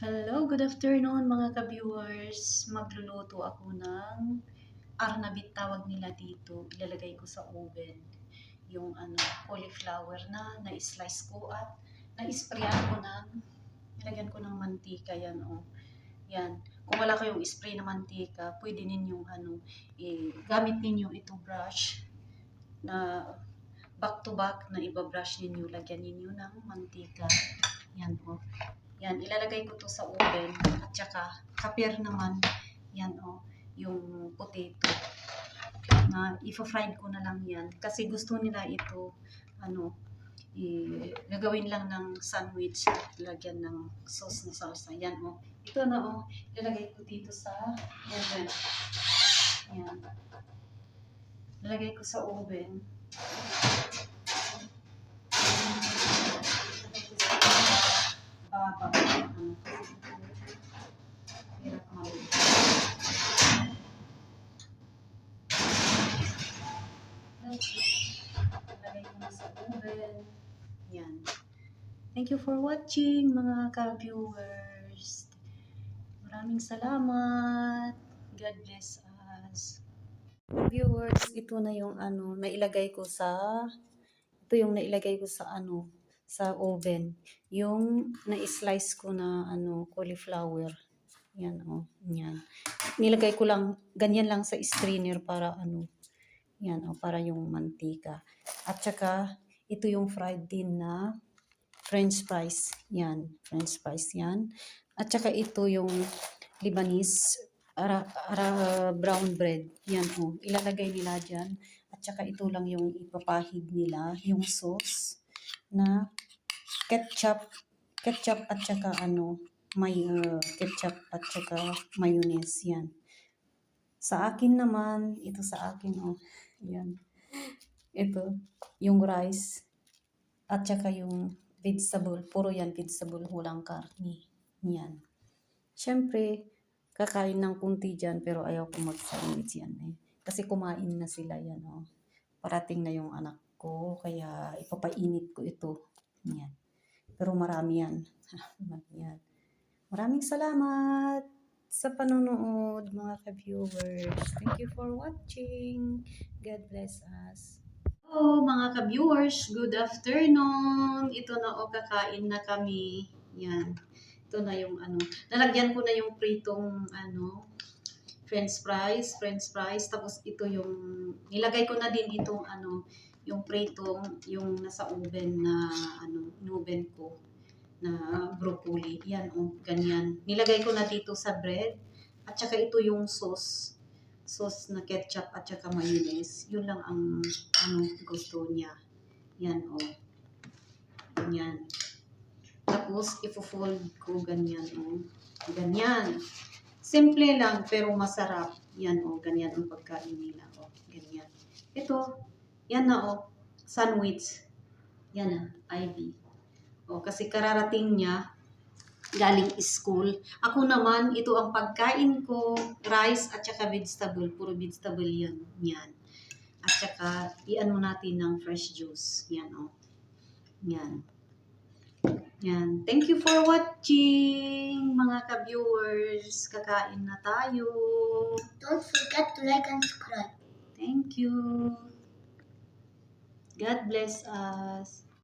Hello, good afternoon mga ka-viewers. Magluluto ako ng arnabit tawag nila dito. Ilalagay ko sa oven yung cauliflower na na-slice ko at na-sprayan ko ng nilagyan ko ng mantika yan Yan. Kung wala kayong spray na mantika, pwede ninyong gamit ninyo ito brush na back to back na iba-brush ninyo, lagyan ninyo ng mantika. Yan Yan, ilalagay ko to sa oven at saka kapir naman, yan yung potato. Na i-fry ko na lang yan kasi gusto nila ito gagawin lang ng sandwich at lagyan ng sauce na salsa. Yan Ito na ilalagay ko dito sa oven. Yan. Ilalagay ko sa oven. Ilagay ko na sa oven. Yan. Thank you for watching mga ka-viewers. Maraming salamat. God bless us. Viewers, ito na yung nailagay ko sa sa oven. Yung na-slice ko na cauliflower. Yan yan. Nilagay ko lang ganyan lang sa strainer para yan para yung mantika. At saka ito yung fried din na French fries. Yan, French fries yan. At saka ito yung Lebanese brown bread. Yan ilalagay nila dyan. At saka ito lang yung ipapahid nila, yung sauce na ketchup at saka may ketchup at saka mayonnaise yan. Sa akin naman, ito sa akin yan. Ito yung rice at saka yung vegetable, puro yan vegetable, walang karne. Yan. Syempre, kakain ng kunti dyan pero ayaw ko mag-sandwich yan Kasi kumain na sila yan Parating na yung anak ko kaya ipapainit ko ito. Yan. Pero marami yan. Yan. Maraming salamat sa panonood mga ka-viewers. Thank you for watching. God bless us. Hello mga ka-viewers, good afternoon. Ito na kakain na kami. Yan. Ito na yung nalagyan ko na yung pritong French fries. Tapos ito yung nilagay ko na din itong yung pritong yung nasa oven na oven ko na broccoli. Yan ganyan. Nilagay ko na dito sa bread. At saka ito yung sauce na ketchup at saka mayonnaise. Yun lang ang gusto niya. Yan Ganyan. Tapos ifo-fold ko ganyan Ganyan. Simple lang pero masarap. Yan ganyan ang pagkain nila ganyan. Ito, yan na sandwich. Yan na, Ivy. Kasi kararating niya galing school. Ako naman, ito ang pagkain ko, rice at saka vegetable. Puro vegetable yan. Yan. At saka, iano natin ng fresh juice. Yan Yan. Yan. Thank you for watching, mga ka-viewers. Kakain na tayo. Don't forget to like and subscribe. Thank you. God bless us.